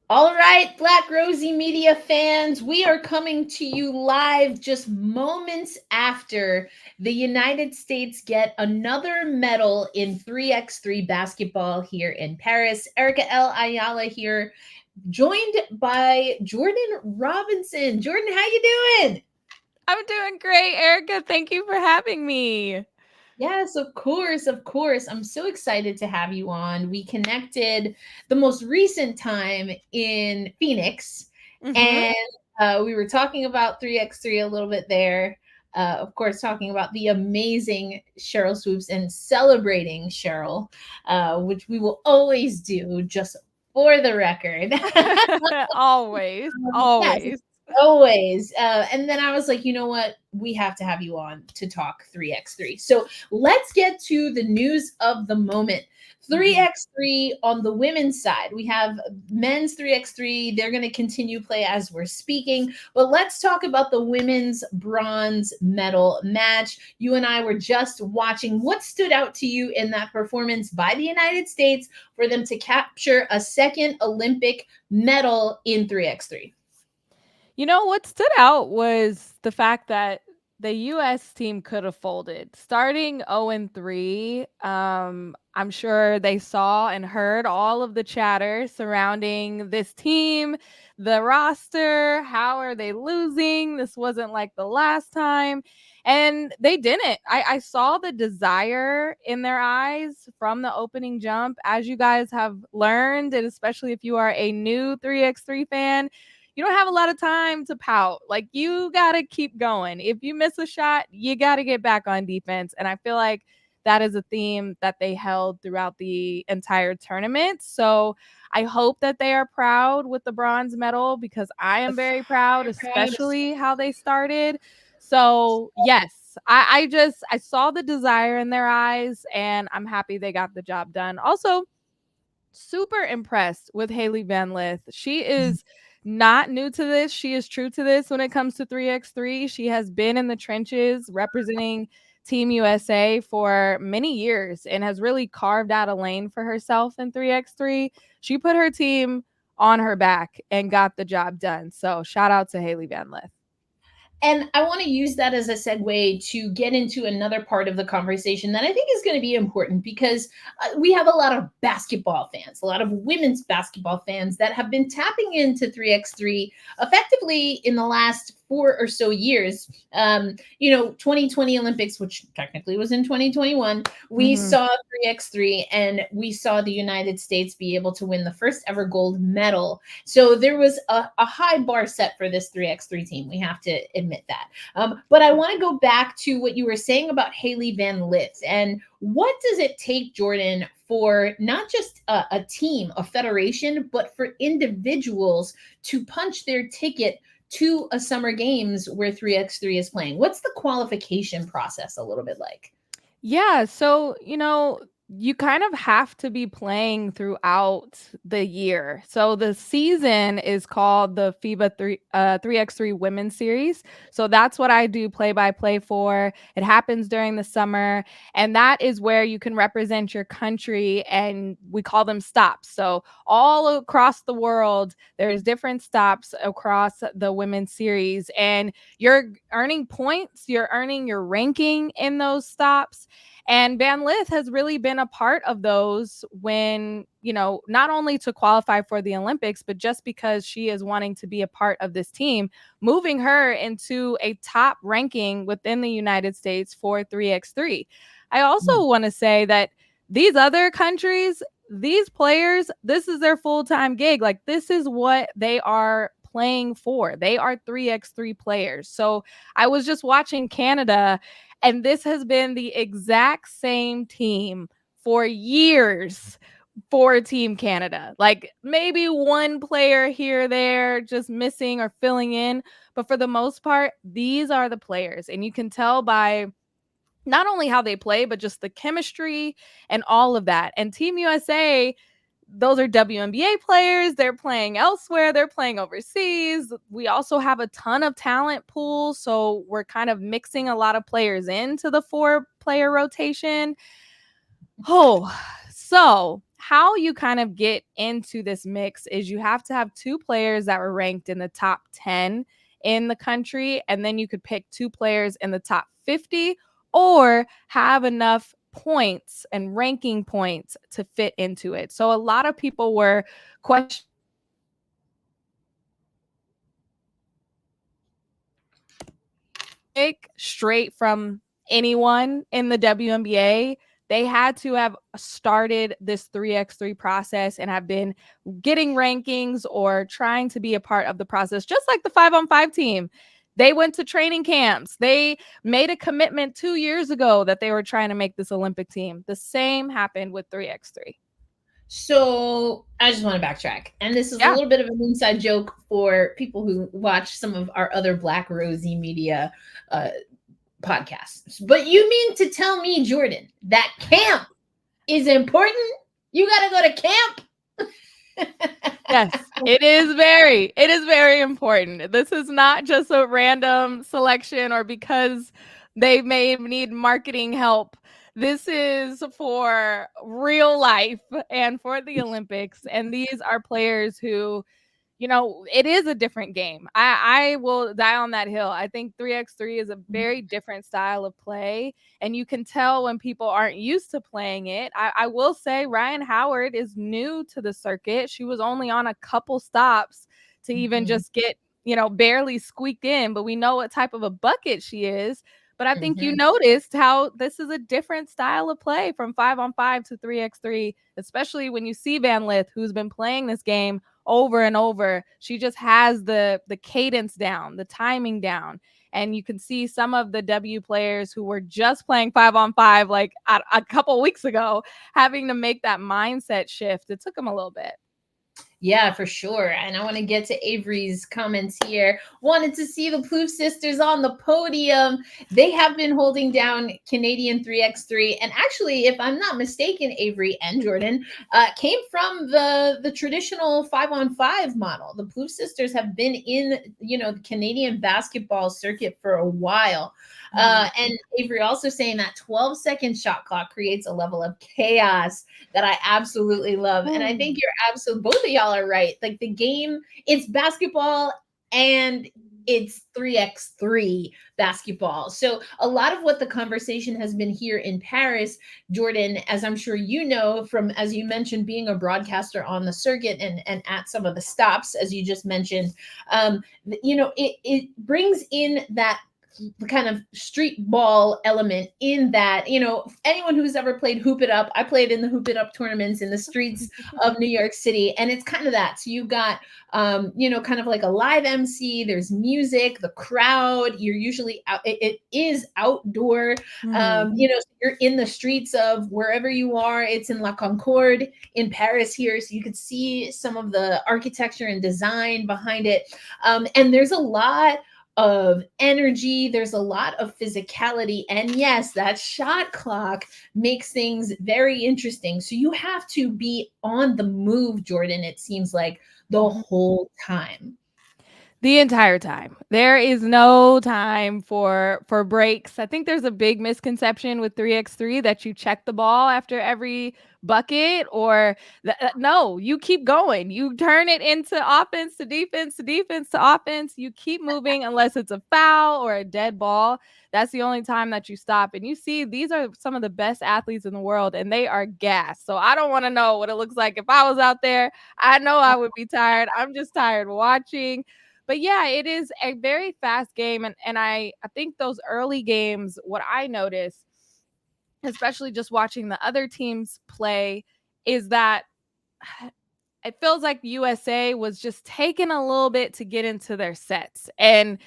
All right, Black Rosie Media fans, we are coming to you live just moments after the United States get another medal in 3x3 basketball here in Paris. Erica L. Ayala here, joined by Jordan Robinson. Jordan, how you doing? I'm doing great, Erica. Thank you for having me. Yes, of course, of course. I'm so excited to have you on. We connected the most recent time in Phoenix, hmm and we were talking about 3x3 a little bit there. Of course, talking about the amazing Cheryl Swoops and celebrating Cheryl, which we will always do just for the record. always, Yes, always. always. And then I was like, you know what? We have to have you on to talk 3x3. So let's get to the news of the moment. hmm 3x3 on the women's side. We have men's 3x3. They're going to continue play as we're speaking. But let's talk about the women's bronze medal match. You and I were just watching. What stood out to you in that performance by the United States for them to capture a second Olympic medal in 3x3? You know what stood out was the fact that the US team could have folded. Starting 0-3, I'm sure they saw and heard all of the chatter surrounding this team, the roster, how are they losing? This wasn't like the last time. And they didn't. I saw the desire in their eyes from the opening jump. As you guys have learned, and especially if you are a new 3x3 fan, you don't have a lot of time to pout. Like, you got to keep going. If you miss a shot, you got to get back on defense. And I feel like that is a theme that they held throughout the entire tournament. So I hope that they are proud with the bronze medal, because I am very proud, especially how they started. So yes, I saw the desire in their eyes, and I'm happy they got the job done. Also, super impressed with Haley Van Lith. She is not new to this. She is true to this when it comes to 3x3. She has been in the trenches representing Team USA for many years and has really carved out a lane for herself in 3x3. She put her team on her back and got the job done. So, shout out to Haley Van Lith. And I want to use that as a segue to get into another part of the conversation that I think is going to be important because we have a lot of basketball fans, a lot of women's basketball fans that have been tapping into 3x3 effectively in the last 4 or so years. 2020 Olympics, which technically was in 2021, we Mhm. saw 3x3 and we saw the United States be able to win the first ever gold medal. So there was a high bar set for this 3x3 team. We have to admit that. But I want to go back to what you were saying about Haley Van Lith and what does it take, Jordan, for not just a team, a federation, but for individuals to punch their ticket to a summer games where 3x3 is playing? What's the qualification process a little bit like? Yeah, so, you kind of have to be playing throughout the year. So the season is called the FIBA 3x3 Women's Series. So that's what I do play by play for. It happens during the summer, and that is where you can represent your country, and we call them stops. So all across the world, there's different stops across the women's series, and you're earning points, you're earning your ranking in those stops. And Van Lith has really been a part of those when, not only to qualify for the Olympics, but just because she is wanting to be a part of this team, moving her into a top ranking within the United States for 3x3. I also want to say that these other countries, these players, this is their full time gig. Like, this is what they are playing for. They are 3x3 players. So I was just watching Canada, and this has been the exact same team for years for Team Canada. Like, maybe one player here or there just missing or filling in. But for the most part, these are the players. And you can tell by not only how they play, but just the chemistry and all of that. And Team USA, those are WNBA players. They're playing elsewhere. They're playing overseas. We also have a ton of talent pool. So we're kind of mixing a lot of players into the 4-player rotation. Oh, so how you kind of get into this mix is you have to have 2 players that were ranked in the top 10 in the country, and then you could pick 2 players in the top 50 or have enough points and ranking points to fit into it. So a lot of people were questioning straight from anyone in the WNBA. They had to have started this 3x3 process and have been getting rankings or trying to be a part of the process, just like the 5-on-5 team. They went to training camps. They made a commitment 2 years ago that they were trying to make this Olympic team. The same happened with 3x3. So I just want to backtrack. And this is a little bit of an inside joke for people who watch some of our other Black Rosie media podcasts. But you mean to tell me, Jordan, that camp is important? You got to go to camp? Yes, it is very important. This is not just a random selection or because they may need marketing help. This is for real life and for the Olympics. And these are players who, it is a different game. I will die on that hill. I think 3x3 is a very different style of play, and you can tell when people aren't used to playing it. I will say Ryan Howard is new to the circuit. She was only on a couple stops to even just get, barely squeaked in, but we know what type of a bucket she is. But I think you noticed how this is a different style of play from 5-on-5 to 3x3, especially when you see Van Lith, who's been playing this game over and over. She just has the cadence down, the timing down. And you can see some of the W players who were just playing 5-on-5 like a couple weeks ago having to make that mindset shift. It took them a little bit. Yeah, for sure. And I want to get to Avery's comments here. Wanted to see the Plouffe sisters on the podium. They have been holding down Canadian 3x3. And actually, if I'm not mistaken, Avery and Jordan came from the traditional 5-on-5 model. The Plouffe sisters have been in, the Canadian basketball circuit for a while. And Avery also saying that 12-second shot clock creates a level of chaos that I absolutely love. And I think you're absolutely, both of y'all are right. Like the game, it's basketball and it's 3x3 basketball. So a lot of what the conversation has been here in Paris, Jordan, as I'm sure you know from, as you mentioned, being a broadcaster on the circuit and at some of the stops, as you just mentioned, it brings in that kind of street ball element in that, anyone who's ever played Hoop It Up, I played in the Hoop It Up tournaments in the streets of New York City. And it's kind of that. So you've got, kind of like a live MC, there's music, the crowd, you're usually out, it is outdoor, you're in the streets of wherever you are. It's in La Concorde in Paris here. So you could see some of the architecture and design behind it. And there's a lot of energy, there's a lot of physicality, and yes, that shot clock makes things very interesting. So you have to be on the move, Jordan, it seems like the whole time. The entire time. There is no time for breaks. I think there's a big misconception with 3x3 that you check the ball after every bucket or no, you keep going. You turn it into offense to defense to defense to offense. You keep moving unless it's a foul or a dead ball. That's the only time that you stop. And you see, these are some of the best athletes in the world and they are gassed. So I don't want to know what it looks like if I was out there. I know I would be tired. I'm just tired watching. But yeah, it is a very fast game. And I think those early games, what I noticed, especially just watching the other teams play, is that it feels like USA was just taking a little bit to get into their sets. And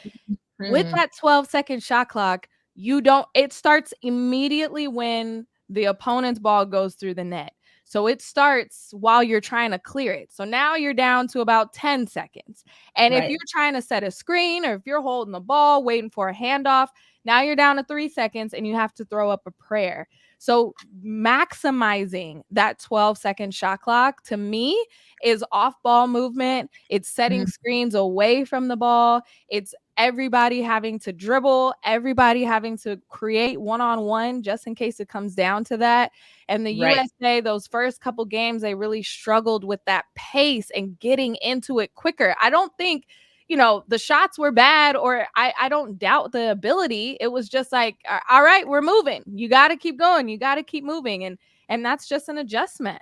with that 12-second shot clock, it starts immediately when the opponent's ball goes through the net. So it starts while you're trying to clear it. So now you're down to about 10 seconds. And if you're trying to set a screen or if you're holding the ball, waiting for a handoff, now you're down to 3 seconds and you have to throw up a prayer. So maximizing that 12-second shot clock to me is off ball movement. It's setting screens away from the ball. It's everybody having to dribble, everybody having to create one-on-one just in case it comes down to that. And the Right. USA, those first couple games, they really struggled with that pace and getting into it quicker. I don't think, the shots were bad, or I don't doubt the ability. It was just like, all right, we're moving. You got to keep going. You got to keep moving. And that's just an adjustment.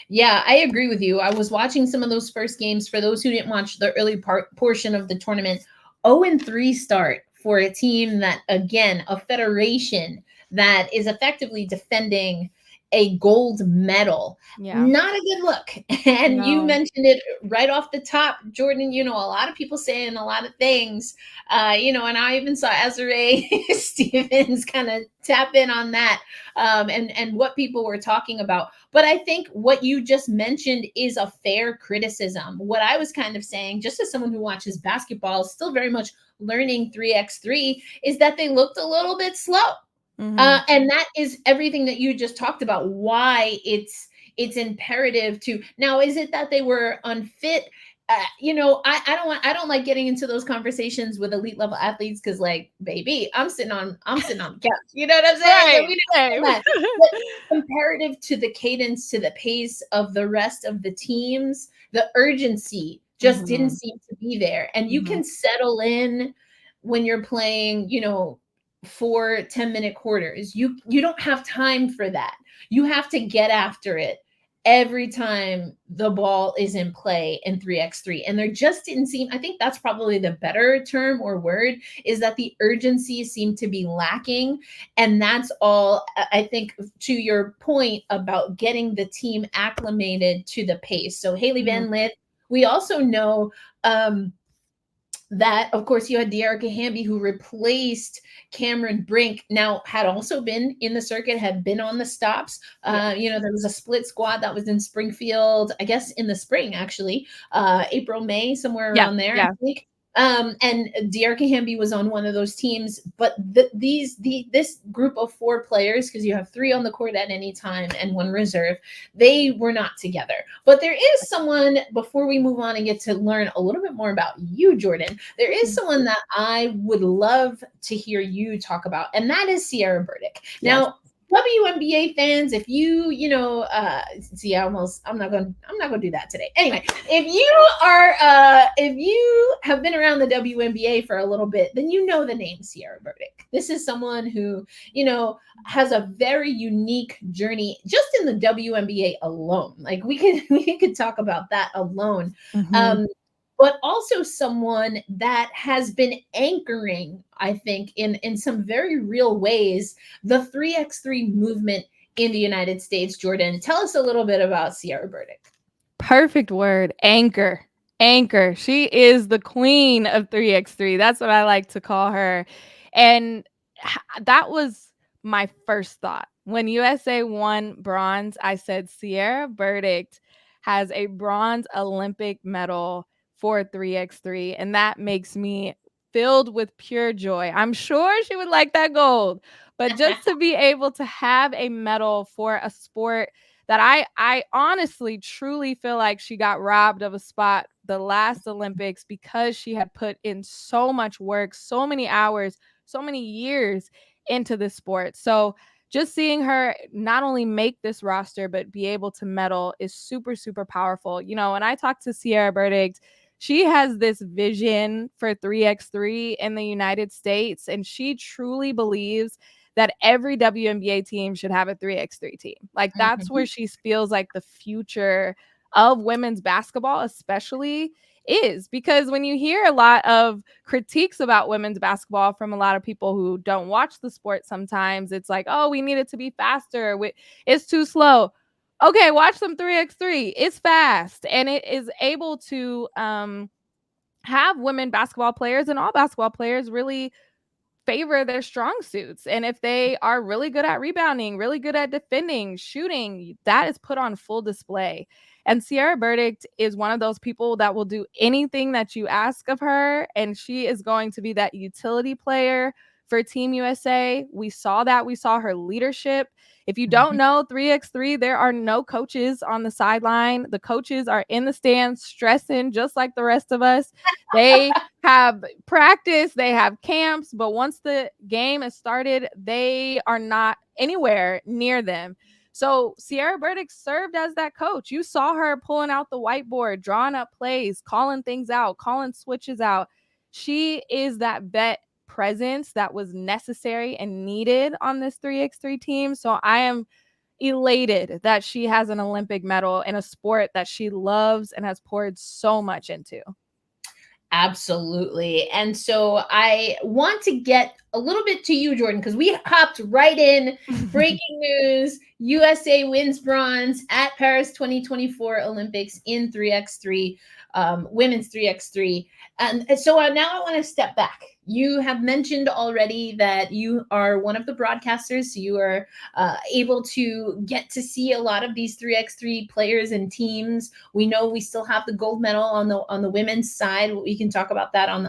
Yeah, I agree with you. I was watching some of those first games. For those who didn't watch the early portion of the tournament, 0-3 start for a team that, again, a federation that is effectively defending a gold medal. Yeah. Not a good look. And you No. mentioned it right off the top, Jordan. A lot of people saying a lot of things, and I even saw Ezra Stevens kind of tap in on that, and what people were talking about. But I think what you just mentioned is a fair criticism. What I was kind of saying, just as someone who watches basketball, still very much learning 3x3, is that they looked a little bit slow. And that is everything that you just talked about, why it's imperative to. Now, is it that they were unfit? I don't like getting into those conversations with elite level athletes, because, like, baby, I'm sitting on the couch. You know what I'm saying? Right. So we don't know that. But comparative to the cadence, to the pace of the rest of the teams, the urgency just didn't seem to be there. And you can settle in when you're playing, 4 10-minute quarters. You don't have time for that. You have to get after it every time the ball is in play in 3x3. And there just didn't seem, I think that's probably the better term or word, is that the urgency seemed to be lacking. And that's all, I think, to your point about getting the team acclimated to the pace. So Haley Van Lith, we also know, that, of course, you had Dearica Hamby, who replaced Cameron Brink, now had also been in the circuit, had been on the stops. There was a split squad that was in Springfield, I guess in the spring, actually, April, May, somewhere around there, I think. And Dearica Hamby was on one of those teams, but this group of 4 players, because you have 3 on the court at any time and 1 reserve, they were not together. But there is someone, before we move on and get to learn a little bit more about you, Jordan, there is someone that I would love to hear you talk about, and that is Cierra Burdick. Now, WNBA fans, if I'm not going to do that today. Anyway, if you have been around the WNBA for a little bit, then you know the name Cierra Burdick. This is someone who, has a very unique journey just in the WNBA alone. Like, we could talk about that alone. But also someone that has been anchoring, I think, in some very real ways, the 3x3 movement in the United States. Jordan, tell us a little bit about Cierra Burdick. Perfect word. Anchor. Anchor. She is the queen of 3x3. That's what I like to call her. And that was my first thought. When USA won bronze, I said Cierra Burdick has a bronze Olympic medal for 3x3. And that makes me filled with pure joy. I'm sure she would like that gold. But just to be able to have a medal for a sport that I honestly truly feel like she got robbed of a spot the last Olympics, because she had put in so much work, so many hours, so many years into this sport. So just seeing her not only make this roster, but be able to medal is super, super powerful. When I talked to Cierra Burdick, she has this vision for 3x3 in the United States, and she truly believes that every WNBA team should have a 3x3 team. Like, that's where she feels like the future of women's basketball, especially, is. Because when you hear a lot of critiques about women's basketball from a lot of people who don't watch the sport, sometimes it's like, oh, we need it to be faster. It's too slow. Okay, watch some 3x3. It's fast, and it is able to have women basketball players and all basketball players really favor their strong suits. And if they are really good at rebounding, really good at defending, shooting, that is put on full display. And Cierra Burdick is one of those people that will do anything that you ask of her. And she is going to be that utility player for Team USA. We saw that. We saw her leadership. If you don't know 3x3, there are no coaches on the sideline. The coaches are in the stands stressing just like the rest of us. They have practice, they have camps, but once the game is started, they are not anywhere near them. So Cierra Burdick served as that coach. You saw her pulling out the whiteboard, drawing up plays, calling things out, calling switches out. She is that vet presence that was necessary and needed on this 3x3 team. So I am elated that she has an Olympic medal in a sport that she loves and has poured so much into. Absolutely. And so I want to get a little bit to you, Jordan, because we hopped right in. Breaking news: USA wins bronze at Paris 2024 Olympics in 3x3, women's 3x3. And so now I want to step back. You have mentioned already that you are one of the broadcasters, so you are able to get to see a lot of these 3x3 players and teams. We know we still have the gold medal on the women's side. We can talk about that on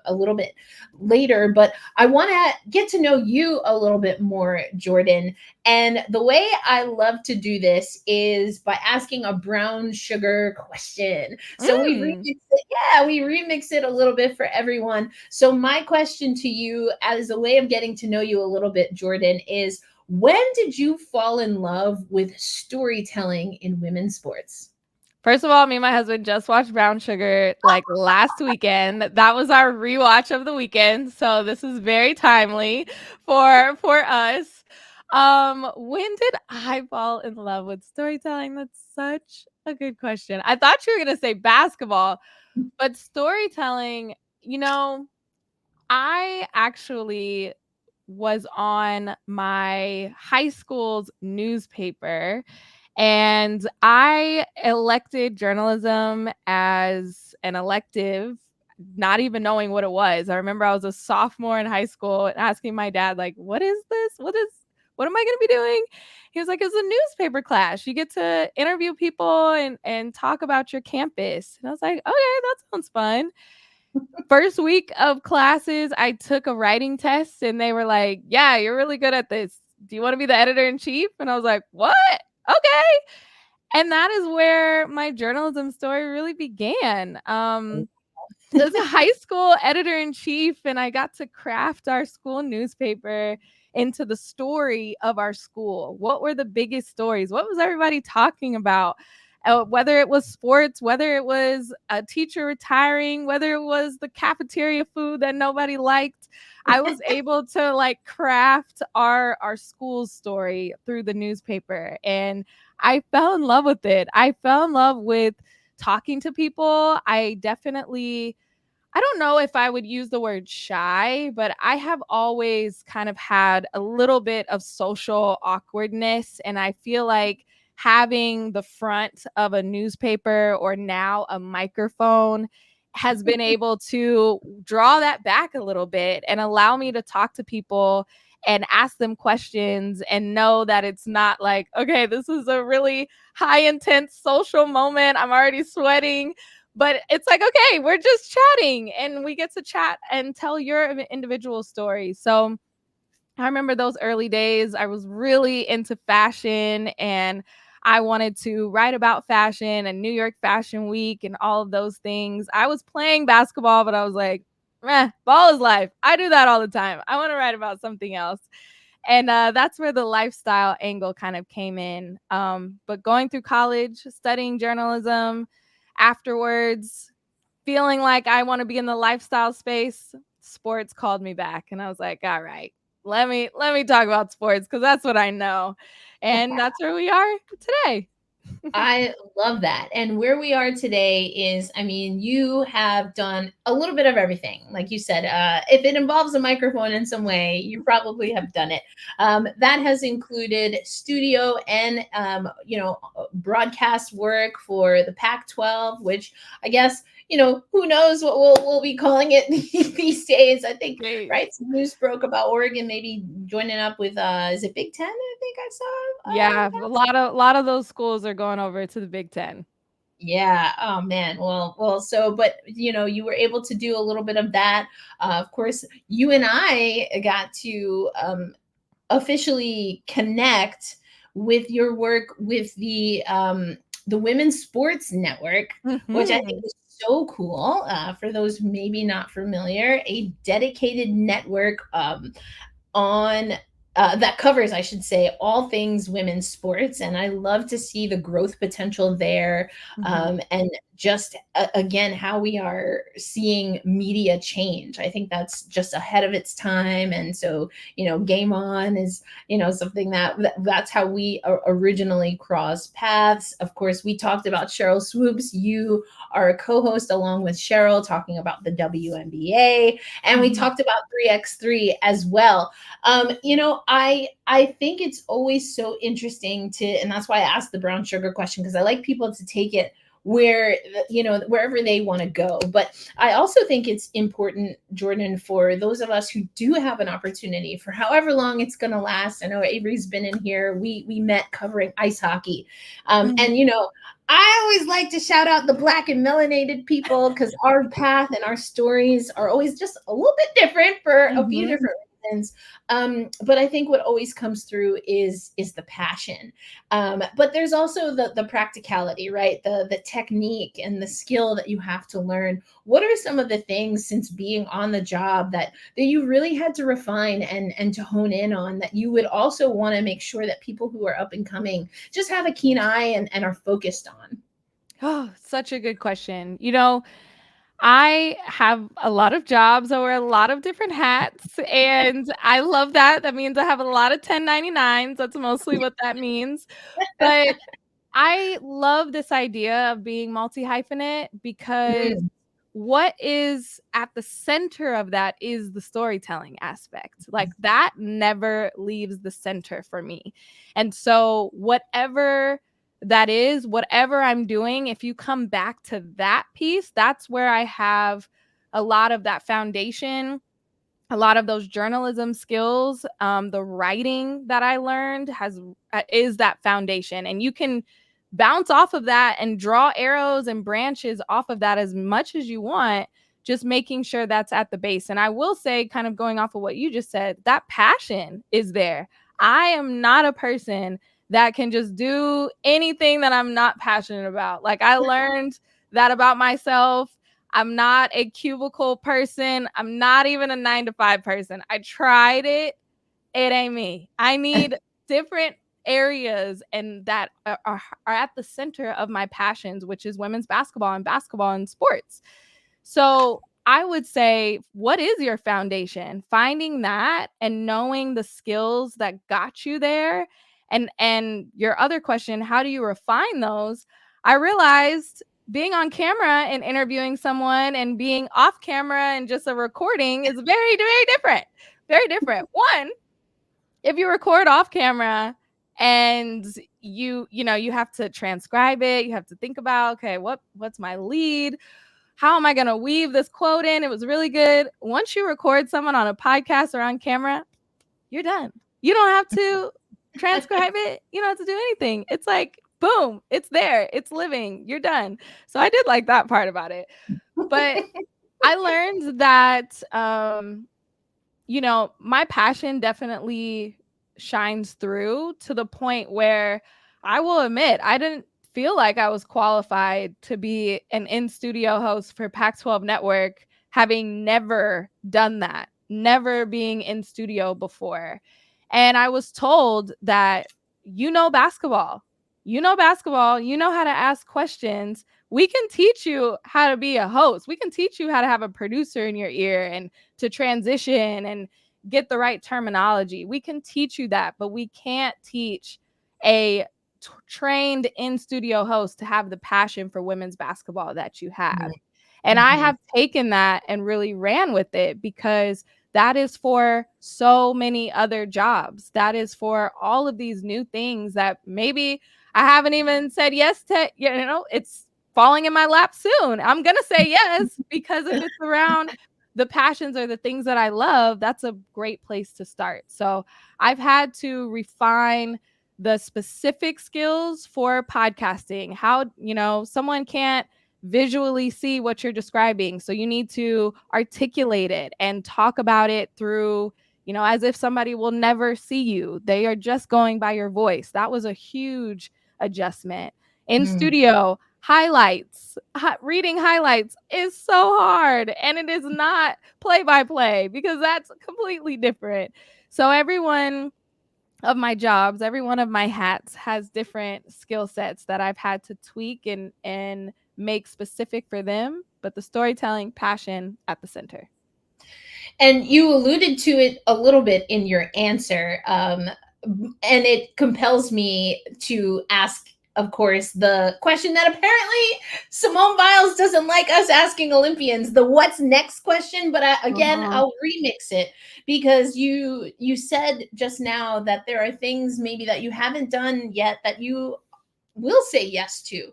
a little bit later, but I want to get to know you a little bit more, Jordan. And the way I love to do this is by asking a brown sugar question. So we remix it. Yeah, we remix it a little bit for everyone. So my question to you, as a way of getting to know you a little bit, Jordan, is when did you fall in love with storytelling in women's sports? First of all, me and my husband just watched Brown Sugar like last weekend. That was our rewatch of the weekend. So this is very timely for us. When did I fall in love with storytelling? That's such a good question. I thought you were gonna say basketball, but storytelling, I actually was on my high school's newspaper, and I elected journalism as an elective, not even knowing what it was. I remember I was a sophomore in high school and asking my dad, like, what is this? What am I going to be doing? He was like, it's a newspaper class. You get to interview people and talk about your campus. And I was like, okay, that sounds fun. First week of classes, I took a writing test and they were like, yeah, you're really good at this. Do you want to be the editor in chief? And I was like, what? Okay. And that is where my journalism story really began. As a high school editor in chief, and I got to craft our school newspaper into the story of our school. What were the biggest stories? What was everybody talking about? Whether it was sports, whether it was a teacher retiring, whether it was the cafeteria food that nobody liked, I was able to like craft our school's story through the newspaper, and I fell in love with it. I fell in love with talking to people. I don't know if I would use the word shy, but I have always kind of had a little bit of social awkwardness. And I feel like having the front of a newspaper or now a microphone has been able to draw that back a little bit and allow me to talk to people and ask them questions and know that it's not like, okay, this is a really high intense social moment. I'm already sweating. But it's like, okay, we're just chatting and we get to chat and tell your individual story. So I remember those early days. I was really into fashion and I wanted to write about fashion and New York Fashion Week and all of those things. I was playing basketball, but I was like, ball is life. I do that all the time. I want to write about something else. And that's where the lifestyle angle kind of came in. But going through college, studying journalism, afterwards, feeling like I want to be in the lifestyle space, sports called me back. And I was like, all right, let me talk about sports because that's what I know. And that's where we are today. I love that. And where we are today is, I mean, you have done a little bit of everything. Like you said, if it involves a microphone in some way, you probably have done it. That has included studio and, broadcast work for the Pac-12, which I guess, who knows what we'll be calling it these days. I think, right? Some news broke about Oregon maybe joining up with, is it Big Ten? I think I saw. Yeah, a lot of those schools are going over to the Big Ten. Yeah. Oh man. So, but you were able to do a little bit of that. Of course, you and I got to officially connect with your work with the Women's Sports Network, which I think Mhm. is so cool. For those maybe not familiar, a dedicated network on that covers, I should say, all things women's sports. And I love to see the growth potential there. Mhm. And just again, how we are seeing media change. I think that's just ahead of its time. And so, Game On is, something that's how we originally crossed paths. Of course, we talked about Cheryl Swoops. You are a co host along with Cheryl talking about the WNBA. And we Mhm. talked about 3x3 as well. I think it's always so interesting and that's why I asked the brown sugar question, because I like people to take it wherever they want to go. But I also think it's important, Jordan, for those of us who do have an opportunity for however long it's going to last. I know Avery's been in here. We met covering ice hockey, and Mhm. I always like to shout out the Black and melanated people, because our path and our stories are always just a little bit different for a few Mhm. different reasons. But I think what always comes through is the passion. But there's also the practicality, right? The technique and the skill that you have to learn. What are some of the things, since being on the job, that you really had to refine and to hone in on, that you would also want to make sure that people who are up and coming just have a keen eye and are focused on? Oh, such a good question. I have a lot of jobs. I wear a lot of different hats, and I love that. That means I have a lot of 1099s. That's mostly what that means. But I love this idea of being multi-hyphenate because Mm, what is at the center of that is the storytelling aspect. Like that never leaves the center for me. And so whatever that is, whatever I'm doing, if you come back to that piece, that's where I have a lot of that foundation, a lot of those journalism skills. The writing that I learned is that foundation, and you can bounce off of that and draw arrows and branches off of that as much as you want, just making sure that's at the base. And I will say, kind of going off of what you just said, that passion is there. I am not a person that can just do anything that I'm not passionate about. Like I learned that about myself. I'm not a cubicle person. I'm not even a 9 to 5 person. I tried it. It ain't me. I need different areas and that are at the center of my passions, which is women's basketball and sports. So I would say, what is your foundation? Finding that and knowing the skills that got you there. And your other question, how do you refine those? I realized being on camera and interviewing someone and being off camera and just a recording is very, very different. Very different. One, if you record off camera and you have to transcribe it, you have to think about, okay, what's my lead, how am I going to weave this quote in? It was really good. Once you record someone on a podcast or on camera, you're done. You don't have to transcribe it. You don't have to do anything. It's like boom, it's there, it's living, you're done. So I did like that part about it. But I learned that my passion definitely shines through to the point where I will admit I didn't feel like I was qualified to be an in studio host for Pac 12 Network, having never done that, never being in studio before. And I was told that basketball, basketball, you know how to ask questions. We can teach you how to be a host. We can teach you how to have a producer in your ear and to transition and get the right terminology. We can teach you that, but we can't teach a trained in studio host to have the passion for women's basketball that you have. And I mhm. have taken that and really ran with it because that is for so many other jobs. That is for all of these new things that maybe I haven't even said yes to. It's falling in my lap soon. I'm going to say yes because if it's around the passions or the things that I love, that's a great place to start. So I've had to refine the specific skills for podcasting. How, someone can't visually see what you're describing. So you need to articulate it and talk about it through, as if somebody will never see you. They are just going by your voice. That was a huge adjustment. In studio, highlights, reading highlights is so hard, and it is not play by play because that's completely different. So every one of my jobs, every one of my hats has different skill sets that I've had to tweak and make specific for them, but the storytelling passion at the center. And you alluded to it a little bit in your answer. And it compels me to ask, of course, the question that apparently Simone Biles doesn't like us asking Olympians, the what's next question. But again, I'll remix it, because you said just now that there are things maybe that you haven't done yet that you will say yes to.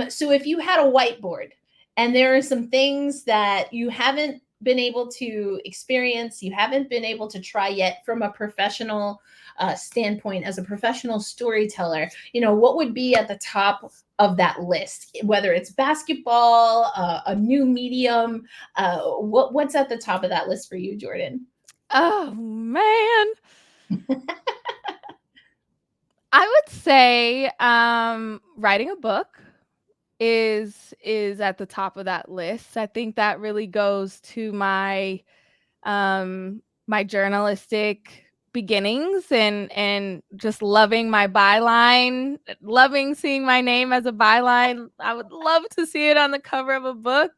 So if you had a whiteboard and there are some things that you haven't been able to experience, you haven't been able to try yet from a professional standpoint, as a professional storyteller, what would be at the top of that list? Whether it's basketball, a new medium, what's at the top of that list for you, Jordan? Oh man. I would say writing a book is at the top of that list. I think that really goes to my my journalistic beginnings and just loving my byline, loving seeing my name as a byline. I would love to see it on the cover of a book.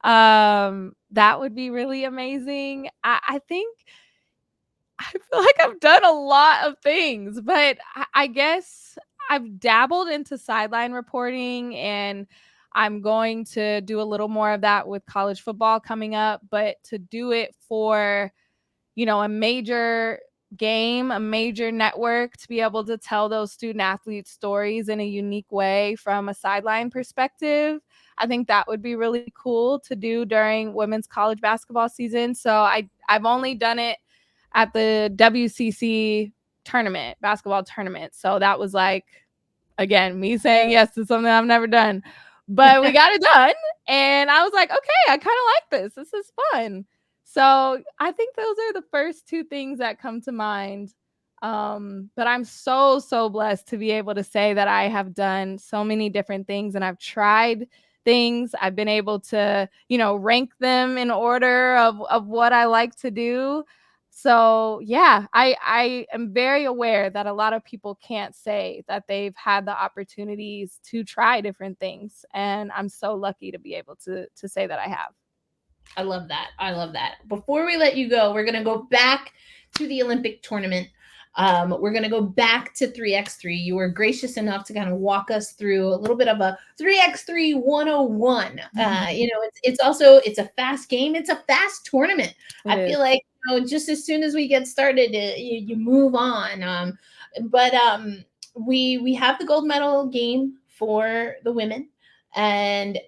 That would be really amazing. I think I feel like I've done a lot of things, but I guess I've dabbled into sideline reporting, and I'm going to do a little more of that with college football coming up. But to do it for, a major game, a major network, to be able to tell those student athlete stories in a unique way from a sideline perspective, I think that would be really cool to do during women's college basketball season. So I've only done it at the WCC tournament, basketball tournament. So that was like, again, me saying yes to something I've never done. But we got it done. And I was like, okay, I kind of like this. This is fun. So I think those are the first two things that come to mind. But I'm so, so blessed to be able to say that I have done so many different things, and I've tried things. I've been able to, rank them in order of what I like to do. So yeah, I am very aware that a lot of people can't say that they've had the opportunities to try different things. And I'm so lucky to be able to say that I have. I love that. I love that. Before we let you go, we're going to go back to the Olympic tournament. We're going to go back to 3x3. You were gracious enough to kind of walk us through a little bit of a 3x3 101. It's a fast game. It's a fast tournament. I feel like, just as soon as we get started, you move on. But we have the gold medal game for the women. And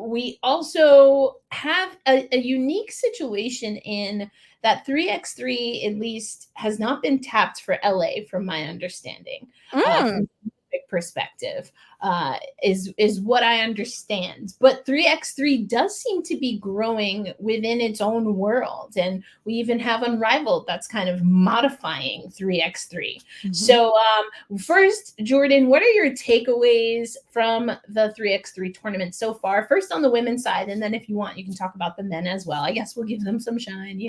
we also have a unique situation in that 3x3 at least has not been tapped for LA, from my understanding. From perspective, is what I understand. But 3x3 does seem to be growing within its own world, and we even have Unrivaled that's kind of modifying 3x3. So first, Jordan, what are your takeaways from the 3x3 tournament so far? First on the women's side, and then if you want, you can talk about the men as well. I guess we'll give them some shine,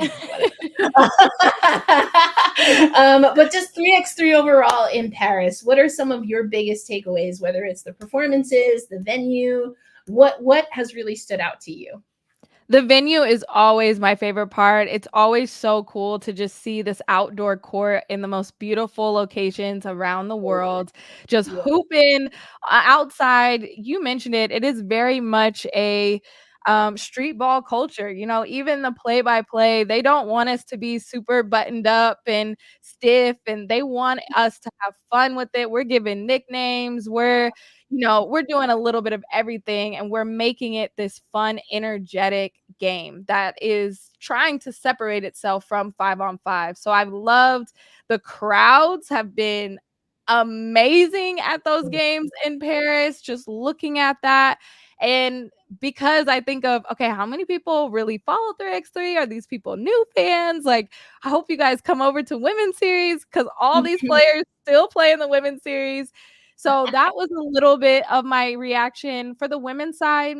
but just 3x3 overall in Paris, what are some of your biggest takeaways, whether it's the performances, the venue? What has really stood out to you? The venue is always my favorite part. It's always so cool to just see this outdoor court in the most beautiful locations around the world, just hooping outside. You mentioned it. It is very much a street ball culture. Even the play-by-play, they don't want us to be super buttoned up and stiff, and they want us to have fun with it. We're giving nicknames. We're doing a little bit of everything, and we're making it this fun, energetic game that is trying to separate itself from 5-on-5. So I've loved the crowds have been amazing at those games in Paris, just looking at that. And because I think of, okay, how many people really follow 3x3? Are these people new fans? Like, I hope you guys come over to Women's Series because all these players still play in the Women's Series. So that was a little bit of my reaction. For the women's side,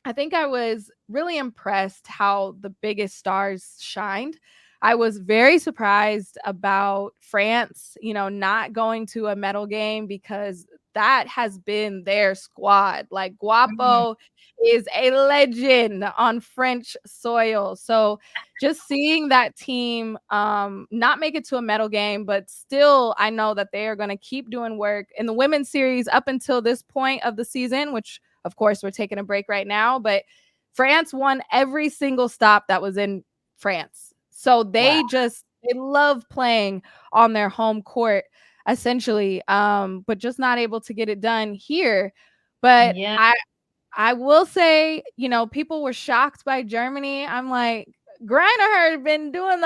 I think I was really impressed how the biggest stars shined. I was very surprised about France, not going to a medal game because that has been their squad. Like Guapo is a legend on French soil. So just seeing that team not make it to a medal game, but still I know that they are going to keep doing work in the women's series up until this point of the season, which of course we're taking a break right now, but France won every single stop that was in France. So they love playing on their home court essentially, but just not able to get it done here. But Yeah. I will say, people were shocked by Germany. I'm like, Griner had been doing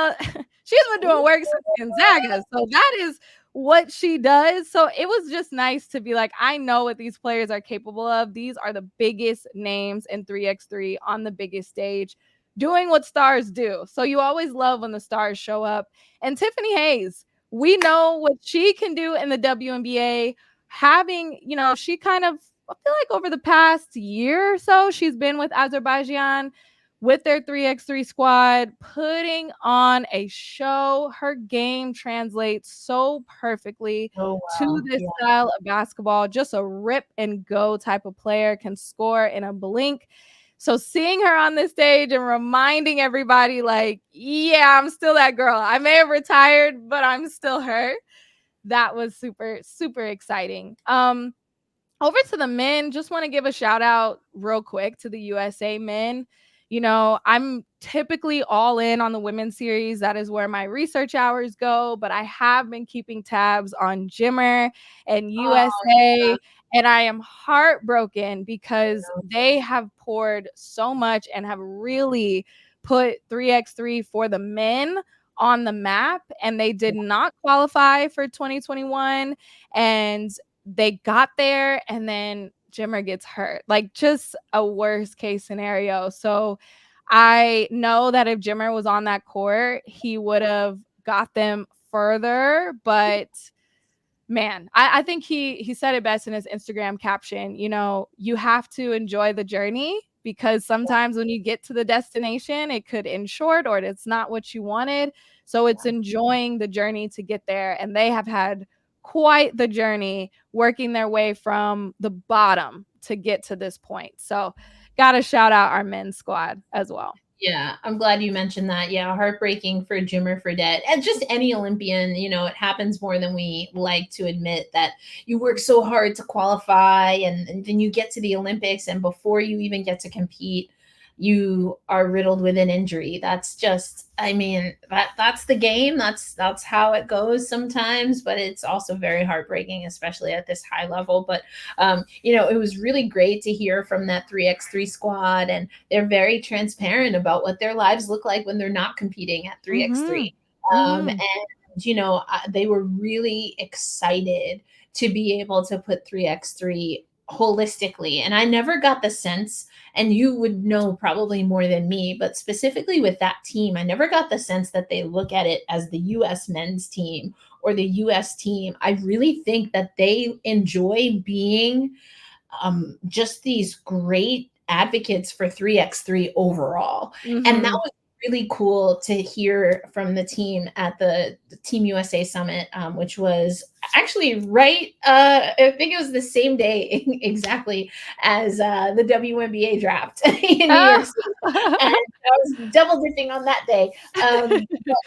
she's been doing work since Gonzaga. So that is what she does. So it was just nice to be like, I know what these players are capable of. These are the biggest names in 3x3 on the biggest stage, doing what stars do. So you always love when the stars show up. And Tiffany Hayes, we know what she can do in the WNBA. Having, she kind of, I feel like over the past year or so, she's been with Azerbaijan with their 3x3 squad, putting on a show. Her game translates so perfectly to this style of basketball. Just a rip and go type of player, can score in a blink. So seeing her on this stage and reminding everybody, like, yeah, I'm still that girl. I may have retired, but I'm still her. That was super, super exciting. Over to the men, just want to give a shout out real quick to the USA men. I'm typically all in on the women's series. That is where my research hours go, but I have been keeping tabs on Jimmer and USA, and I am heartbroken because they have poured so much and have really put 3x3 for the men on the map, and they did not qualify for 2021. And they got there and then Jimmer gets hurt. Like, just a worst case scenario. So I know that if Jimmer was on that court, he would have got them further. But man, I think he said it best in his Instagram caption. You have to enjoy the journey, because sometimes when you get to the destination, it could end short or it's not what you wanted. So it's enjoying the journey to get there. And they have had quite the journey working their way from the bottom to get to this point. So got to shout out our men's squad as well. Yeah, I'm glad you mentioned that. Yeah, heartbreaking for Jimmer Fredette and just any Olympian. It happens more than we like to admit, that you work so hard to qualify and then you get to the Olympics, and before you even get to compete, you are riddled with an injury. That's just, that's the game. That's how it goes sometimes, but it's also very heartbreaking, especially at this high level. But it was really great to hear from that 3x3 squad, and they're very transparent about what their lives look like when they're not competing at 3x3. And they were really excited to be able to put 3x3 holistically. And I never got the sense, and you would know probably more than me, but specifically with that team, I never got the sense that they look at it as the US men's team or the US team. I really think that they enjoy being just these great advocates for 3x3 overall. And that was really cool to hear from the team at the Team USA Summit, which was actually I think it was the same day exactly as the WNBA draft in New York City. And I was double dipping on that day. But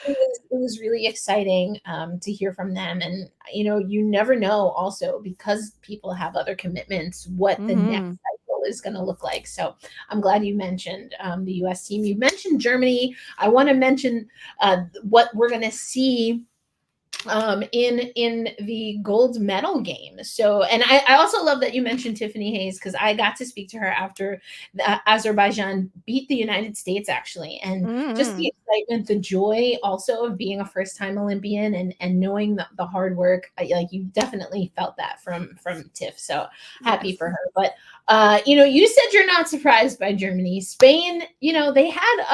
it was really exciting to hear from them. And, you never know also, because people have other commitments, what the next cycle is going to look like. So I'm glad you mentioned the US team. You mentioned Germany. I want to mention what we're going to see in the gold medal game. So, and I also love that you mentioned Tiffany Hayes, because I got to speak to her after Azerbaijan beat the United States, actually, and just the excitement, the joy also of being a first time Olympian, and knowing the hard work. Like, you definitely felt that from Tiff. So happy Yes. for her. But you said you're not surprised by Germany. Spain, they had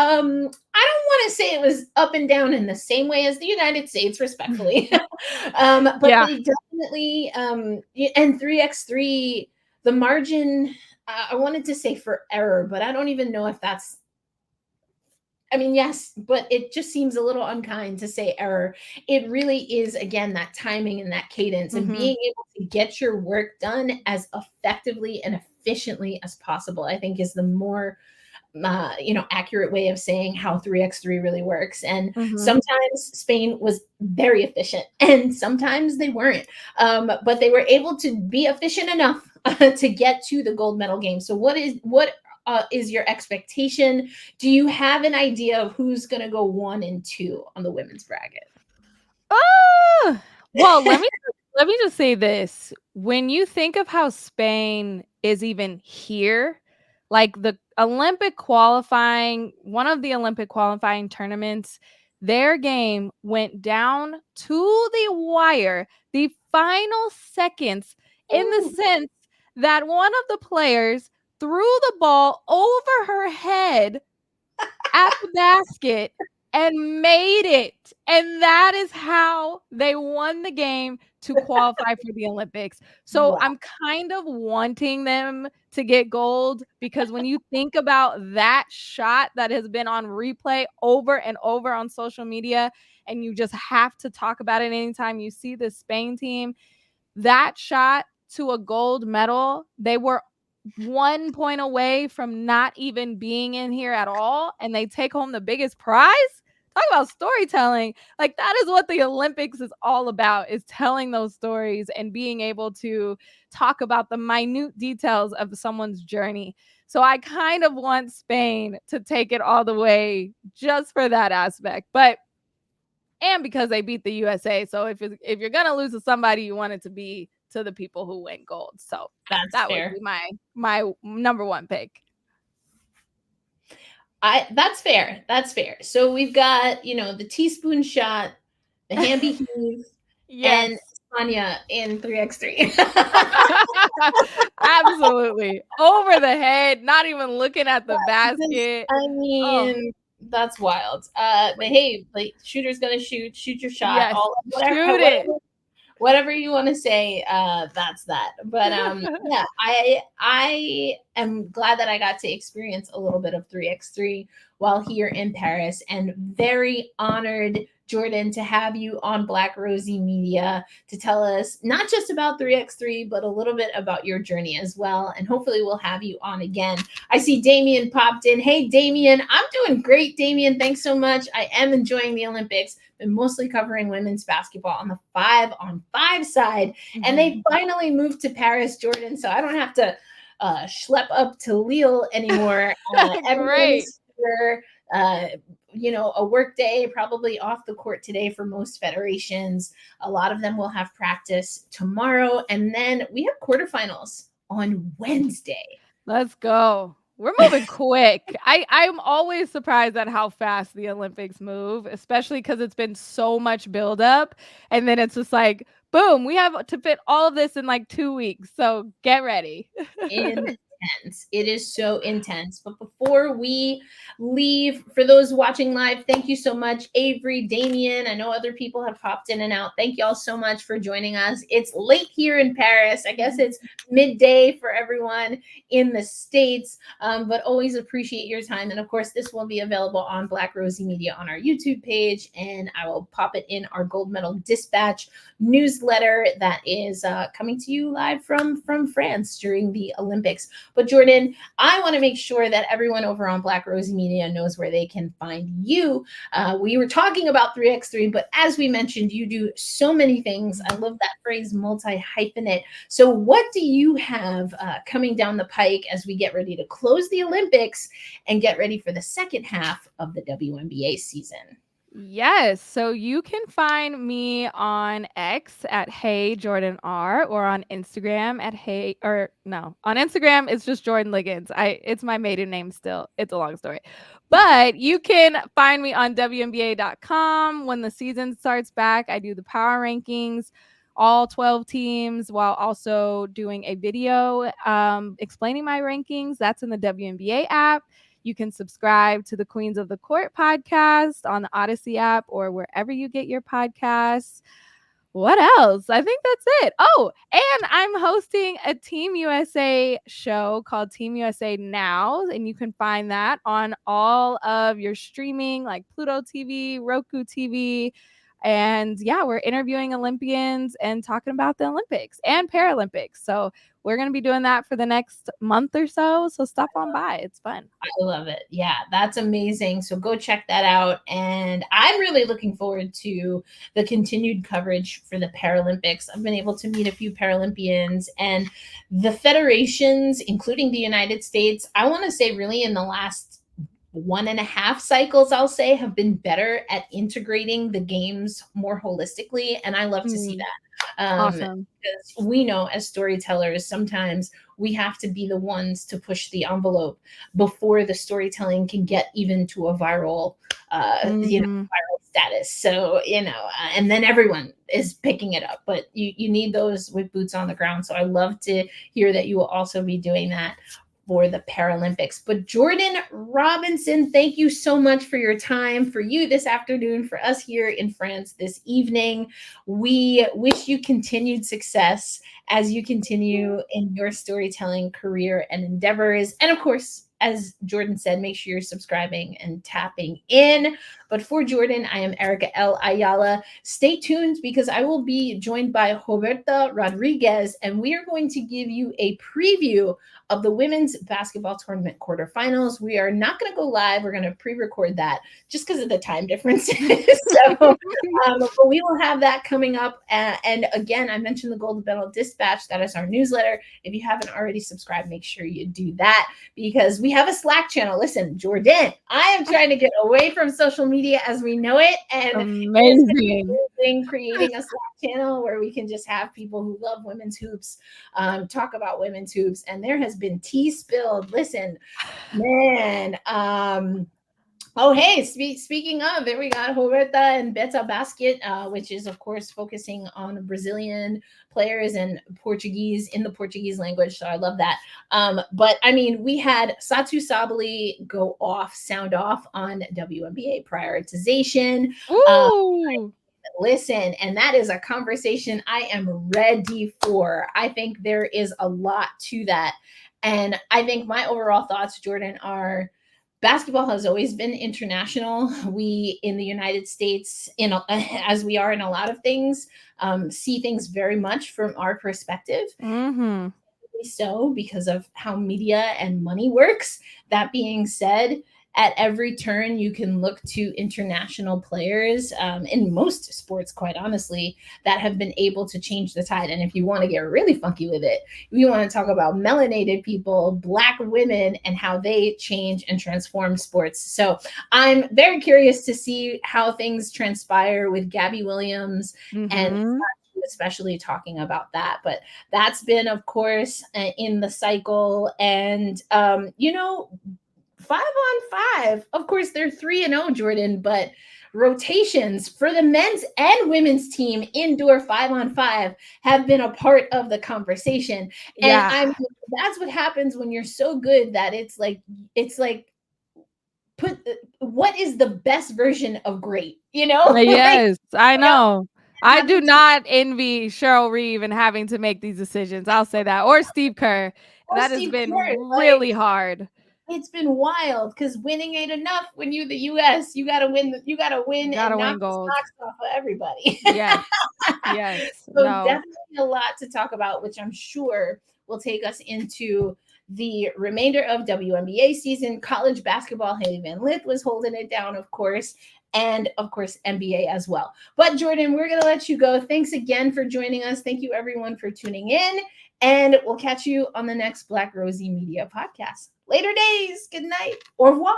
I don't want to say it was up and down in the same way as the United States, respectfully. But Yeah. they definitely, and 3x3, the margin, I wanted to say for error, but I don't even know if that's, I mean, yes, but it just seems a little unkind to say error. It really is, again, that timing and that cadence, and Mhm. being able to get your work done as effectively and efficiently as possible, I think, is the more accurate way of saying how 3x3 really works. And Mhm. sometimes Spain was very efficient, and sometimes they weren't. But they were able to be efficient enough to get to the gold medal game. So, what is your expectation? Do you have an idea of who's going to go 1 and 2 on the women's bracket? Ah! Well, let me just say this. When you think of how Spain is even here, like the Olympic qualifying, one of the Olympic qualifying tournaments, their game went down to the wire, the final seconds, in the Ooh, sense that one of the players threw the ball over her head at the basket and made it. And that is how they won the game to qualify for the Olympics. So wow. I'm kind of wanting them to get gold, because when you think about that shot that has been on replay over and over on social media, and you just have to talk about it anytime you see the Spain team, that shot to a gold medal, they were 1 point away from not even being in here at all, and they take home the biggest prize. Talk about storytelling. Like, that is what the Olympics is all about, is telling those stories and being able to talk about the minute details of someone's journey. So I kind of want Spain to take it all the way just for that aspect. But and because they beat the USA. So if you're gonna lose to somebody, you want it to be to the people who win gold. So That's that would fair. be my number one pick. That's fair. That's fair. So we've got, the teaspoon shot, the Hamby heave, and Yes. Spania in 3x3. Absolutely. Over the head, not even looking at the This, basket. I Oh, mean, that's wild. But like, hey, like, shooter's gonna shoot your shot, yes, all whatever, shoot it. whatever you want to say, that's that. But yeah, I am glad that I got to experience a little bit of 3x3 while here in Paris, and very honored, Jordan, to have you on Black Rosie Media to tell us not just about 3x3, but a little bit about your journey as well. And hopefully we'll have you on again. I see Damien popped in. Hey, Damien. I'm doing great, Damien. Thanks so much. I am enjoying the Olympics. Been mostly covering women's basketball on the 5-on-5 side. And Mhm. they finally moved to Paris, Jordan. So I don't have to schlep up to Lille anymore. Great. Everyone's here. Uh, a work day, probably off the court today for most federations. A lot of them will have practice tomorrow. And then we have quarterfinals on Wednesday. Let's go. We're moving quick. I'm always surprised at how fast the Olympics move, especially because it's been so much buildup, and then it's just like, boom, we have to fit all of this in like 2 weeks. So get ready. Intense. It is so intense. But before we leave, for those watching live, thank you so much, Avery, Damien. I know other people have popped in and out. Thank you all so much for joining us. It's late here in Paris. I guess it's midday for everyone in the States, but always appreciate your time. And of course, this will be available on Black Rosie Media on our YouTube page, and I will pop it in our Gold Medal Dispatch newsletter that is coming to you live from France during the Olympics. But Jordan, I want to make sure that everyone over on Black Rosie Media knows where they can find you. We were talking about 3x3, but as we mentioned, you do so many things. I love that phrase, multi-hyphenate. So what do you have coming down the pike as we get ready to close the Olympics and get ready for the second half of the WNBA season? Yes. So you can find me on X at Hey Jordan R or on Instagram at Hey or no, on Instagram it's just Jordan Liggins. It's my maiden name still. It's a long story. But you can find me on WNBA.com when the season starts back. I do the power rankings, all 12 teams, while also doing a video explaining my rankings. That's in the WNBA app. You can subscribe to the Queens of the Court podcast on the Odyssey app or wherever you get your podcasts. What else? I think that's it. Oh, and I'm hosting a Team USA show called Team USA Now, and you can find that on all of your streaming like Pluto TV, Roku TV. And yeah, we're interviewing Olympians and talking about the Olympics and Paralympics. So we're going to be doing that for the next month or so. So stop on by. It's fun. I love it. Yeah, that's amazing. So go check that out. And I'm really looking forward to the continued coverage for the Paralympics. I've been able to meet a few Paralympians and the federations, including the United States. I want to say, really, in the last 1.5 cycles, I'll say, have been better at integrating the games more holistically. And I love to see that. Awesome. Because we know as storytellers, sometimes we have to be the ones to push the envelope before the storytelling can get even to a viral, viral status. So, and then everyone is picking it up, but you need those with boots on the ground. So I love to hear that you will also be doing that for the Paralympics. But Jordan Robinson, thank you so much for your time, for you this afternoon, for us here in France this evening. We wish you continued success as you continue in your storytelling career and endeavors. And of course, as Jordan said, make sure you're subscribing and tapping in. But for Jordan, I am Erica L. Ayala. Stay tuned because I will be joined by Roberta Rodriguez, and we are going to give you a preview of the women's basketball tournament quarterfinals. We are not going to go live. We're going to pre-record that just because of the time difference. But we will have that coming up. And again, I mentioned the Golden Medal Dispatch. That is our newsletter. If you haven't already subscribed, make sure you do that because we have a Slack channel. Listen, Jordan, I am trying to get away from social media as we know it. And amazing. Creating a Slack channel where we can just have people who love women's hoops talk about women's hoops. And there has been tea spilled. Listen, man. Oh, hey, speaking of, there we got Roberta and Beta Basket, which is, of course, focusing on Brazilian players and Portuguese in the Portuguese language. So I love that. But I mean, we had Satu Sabali sound off on WNBA prioritization. Listen, and that is a conversation I am ready for. I think there is a lot to that. And I think my overall thoughts, Jordan, are basketball has always been international. We in the United States, as we are in a lot of things, see things very much from our perspective. So because of how media and money works. That being said, at every turn, you can look to international players in most sports, quite honestly, that have been able to change the tide. And if you want to get really funky with it, we want to talk about melanated people, Black women, and how they change and transform sports. So I'm very curious to see how things transpire with Gabby Williams and especially talking about that. But that's been, of course, in the cycle. And, 5-on-5, of course, they're 3-0, Jordan, but rotations for the men's and women's team indoor 5-on-5 have been a part of the conversation. And that's what happens when you're so good that it's like what is the best version of great, Yes, I know. I do not envy Cheryl Reeve and having to make these decisions. I'll say that. Or Steve Kerr. That has been really hard. It's been wild because winning ain't enough. When you're the U.S., you gotta win. You gotta win and knock the socks off of everybody. Yes. So definitely a lot to talk about, which I'm sure will take us into the remainder of WNBA season. College basketball, Haley Van Lith was holding it down, of course. And of course, NBA as well. But Jordan, we're going to let you go. Thanks again for joining us. Thank you, everyone, for tuning in. And we'll catch you on the next Black Rosie Media podcast. Later days. Good night. Au revoir.